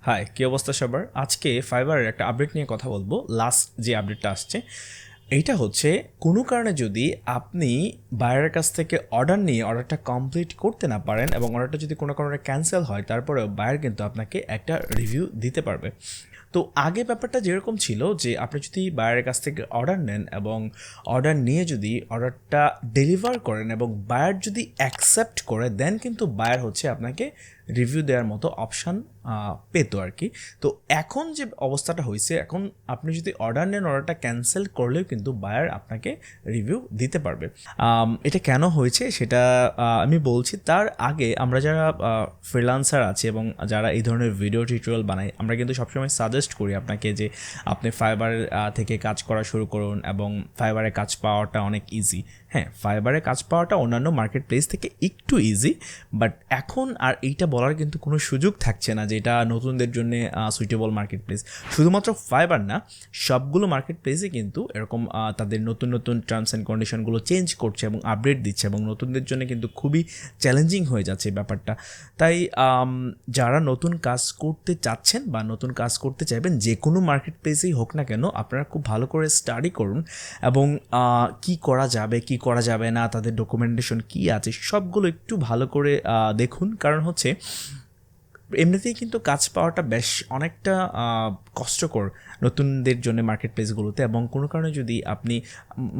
High, কী অবস্থা সবার? আজকে ফাইবারের একটা আপডেট নিয়ে কথা বলবো। লাস্ট যে আপডেটটা আসছে এইটা হচ্ছে, কোনো কারণে যদি আপনি বায়ারের কাছ থেকে অর্ডার নিয়ে অর্ডারটা কমপ্লিট করতে না পারেন এবং অর্ডারটা যদি কোনো কারণে ক্যান্সেল হয়, তারপরেও বায়ার কিন্তু আপনাকে একটা রিভিউ দিতে পারবে। তো আগে ব্যাপারটা যেরকম ছিল যে আপনি যদি বায়ারের কাছ থেকে অর্ডার নেন এবং অর্ডার নিয়ে যদি অর্ডারটা ডেলিভার করেন এবং বায়ার যদি অ্যাকসেপ্ট করে, দেন কিন্তু বায়ার হচ্ছে আপনাকে রিভিউ দেওয়ার মতো অপশান পেতো আর কি। তো এখন যে অবস্থাটা হয়েছে, এখন আপনি যদি অর্ডার নেন, অর্ডারটা ক্যান্সেল করলেও কিন্তু বায়ার আপনাকে রিভিউ দিতে পারবে। এটা কেন হয়েছে সেটা আমি বলছি। তার আগে আমরা যারা ফ্রিল্যান্সার আছে এবং যারা এই ধরনের ভিডিও টিউটোরিয়াল বানাই, আমরা কিন্তু সবসময় সাজেস্ট করি আপনাকে যে আপনি ফাইবার থেকে কাজ করা শুরু করুন এবং ফাইবারে কাজ পাওয়াটা অনেক ইজি। হ্যাঁ, ফাইবারে কাজ পাওয়াটা অন্যান্য মার্কেট প্লেস থেকে একটু ইজি, বাট এখন আর এইটা বলার কিন্তু কোনো সুযোগ থাকছে না যে এটা নতুনদের জন্য সুইটেবল মার্কেট প্লেস। শুধুমাত্র ফাইবার না, সবগুলো মার্কেট প্লেসে কিন্তু এরকম তাদের নতুন নতুন টার্মস অ্যান্ড কন্ডিশনগুলো চেঞ্জ করছে এবং আপডেট দিচ্ছে, এবং নতুনদের জন্য কিন্তু খুবই চ্যালেঞ্জিং হয়ে যাচ্ছে ব্যাপারটা। তাই যারা নতুন কাজ করতে চাচ্ছেন বা নতুন কাজ করতে চাইবেন, যে কোনো মার্কেট প্লেসেই হোক না কেন, আপনারা খুব ভালো করে স্টাডি করুন এবং কি করা যাবে কি করা যাবে না, তাদের ডকুমেন্টেশন কি আছে সবগুলো একটু ভালো করে দেখুন। কারণ হচ্ছে এমনিতেই কিন্তু কাজ পাওয়াটা বেশ অনেকটা কষ্টকর নতুনদের জন্য মার্কেট প্লেসগুলোতে, এবং কোনো কারণে যদি আপনি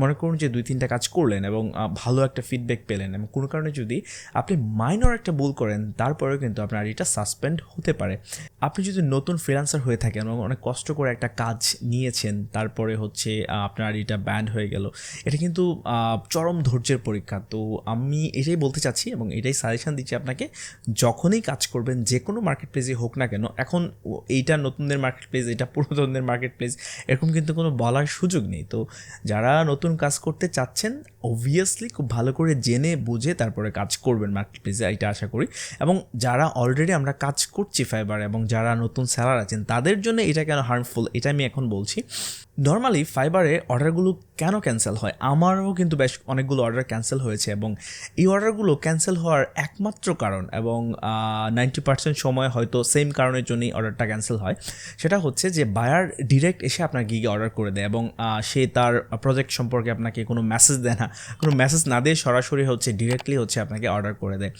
মনে করুন যে 2-3টা কাজ করলেন এবং ভালো একটা ফিডব্যাক পেলেন, এবং কোনো কারণে যদি আপনি মাইনর একটা ভুল করেন, তারপরেও কিন্তু আপনার এটা সাসপেন্ড হতে পারে। আপনি যদি নতুন ফ্রিল্যান্সার হয়ে থাকেন এবং অনেক কষ্ট করে একটা কাজ নিয়েছেন, তারপরে হচ্ছে আপনার এটা ব্যান্ড হয়ে গেল, এটা কিন্তু চরম ধৈর্যের পরীক্ষা। তো আমি এটাই বলতে চাচ্ছি এবং এটাই সাজেশন দিচ্ছি আপনাকে, যখনই কাজ করবেন যে কোনো মার্কেট প্লেসে হোক না কেন, এখন এইটা নতুনদের মার্কেট প্লেস, এটা পুরাতনদের মার্কেট প্লেস, এরকম কিন্তু কোনো বলার সুযোগ নেই। তো যারা নতুন কাজ করতে চাচ্ছেন, অবভিয়াসলি খুব ভালো করে জেনে বুঝে তারপরে কাজ করবেন মার্কেট প্লেসে, এটা আশা করি। এবং যারা অলরেডি আমরা কাজ করছি ফাইবার, এবং যারা নতুন সেলার আছেন, তাদের জন্য এটা কেন হার্মফুল এটা আমি এখন বলছি। নর্মালি ফাইবারে অর্ডারগুলো কেন ক্যান্সেল হয়? আমারও কিন্তু বেশ অনেকগুলো অর্ডার ক্যান্সেল হয়েছে, এবং এই অর্ডারগুলো ক্যান্সেল হওয়ার একমাত্র কারণ, এবং 90% সময় হয়তো সেম কারণের জন্যই অর্ডারটা ক্যান্সেল হয়, সেটা হচ্ছে যে বায়ার ডিরেক্ট এসে আপনার গিগে অর্ডার করে দেয় এবং সে তার প্রজেক্ট সম্পর্কে আপনাকে কোনো মেসেজ দেয় না, কোনো মেসেজ না দিয়ে সরাসরি হচ্ছে ডিরেক্টলি হচ্ছে আপনাকে অর্ডার করে দেয়।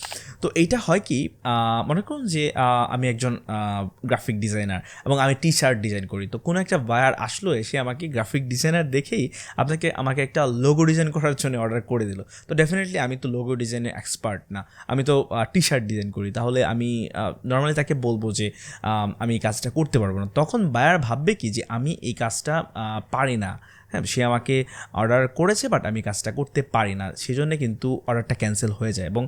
তো এইটা হয় কি, মনে করুন যে আমি একজন গ্রাফিক ডিজাইনার এবং আমি টি শার্ট ডিজাইন করি। তো কোনো একটা বায়ার আসলো, এসে আমাকে গ্রাফিক ডিজাইনার দেখেই আমাকে একটা লোগো ডিজাইন করার জন্য অর্ডার করে দিল। তো ডেফিনেটলি আমি তো লোগো ডিজাইনে এক্সপার্ট না, আমি তো টি শার্ট ডিজাইন করি। তাহলে আমি নর্মালি তাকে বলবো যে আমি এই কাজটা করতে পারবো না। তখন বায়ার ভাববে কি যে আমি এই কাজটা পারি না। হ্যাঁ, সে আমাকে অর্ডার করেছে বাট আমি কাজটা করতে পারি না, সেজন্য কিন্তু অর্ডারটা ক্যান্সেল হয়ে যায়। এবং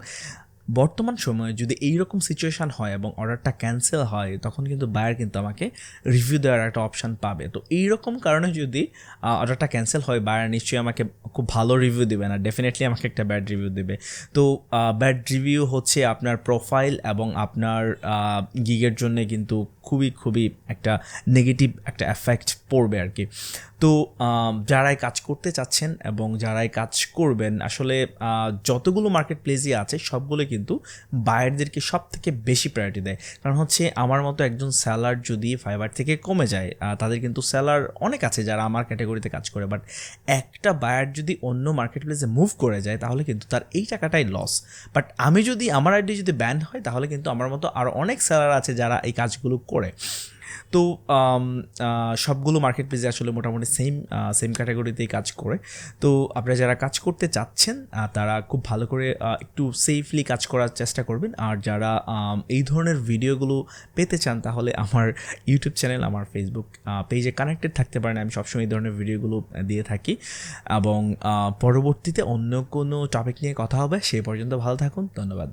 বর্তমান সময়ে যদি এইরকম সিচুয়েশান হয় এবং অর্ডারটা ক্যান্সেল হয়, তখন কিন্তু বায়ার কিন্তু আমাকে রিভিউ দেওয়ার একটা অপশান পাবে। তো এইরকম কারণে যদি অর্ডারটা ক্যান্সেল হয়, বায়ার নিশ্চয়ই আমাকে খুব ভালো রিভিউ দেবে না, ডেফিনেটলি আমাকে একটা ব্যাড রিভিউ দেবে। তো ব্যাড রিভিউ হচ্ছে আপনার প্রোফাইল এবং আপনার গিগের জন্য কিন্তু খুবই খুবই একটা নেগেটিভ একটা এফেক্ট পড়বে আর কি। তো যারাই কাজ করতে চাচ্ছেন এবং যারাই কাজ করবেন, আসলে যতগুলো মার্কেট প্লেসই আছে সবগুলো কিন্তু বায়ারদেরকে সব থেকে বেশি প্রায়োরিটি দেয়। কারণ হচ্ছে আমার মতো একজন সেলার যদি ফাইবার থেকে কমে যায়, তাদের কিন্তু সেলার অনেক আছে যারা আমার ক্যাটাগরিতে কাজ করে, বাট একটা বায়ার যদি অন্য মার্কেট প্লেসে মুভ করে যায়, তাহলে কিন্তু তার এই টাকাটাই লস। বাট আমি যদি আমার আইডি যদি ব্যান্ড হয়, তাহলে কিন্তু আমার মতো আরও অনেক সেলার আছে যারা এই কাজগুলো করে। তো সবগুলো মার্কেট প্লেসে আসলে মোটামুটি সেম ক্যাটাগরিতেই কাজ করে। তো আপনারা যারা কাজ করতে চাচ্ছেন, তারা খুব ভালো করে একটু সেফলি কাজ করার চেষ্টা করবেন। আর যারা এই ধরনের ভিডিওগুলো পেতে চান, তাহলে আমার ইউটিউব চ্যানেল, আমার ফেসবুক পেজে কানেক্টেড থাকতে পারেন। আমি সবসময় এই ধরনের ভিডিওগুলো দিয়ে থাকি, এবং পরবর্তীতে অন্য কোনো টপিক নিয়ে কথা হবে। সেই পর্যন্ত ভালো থাকুন, ধন্যবাদ।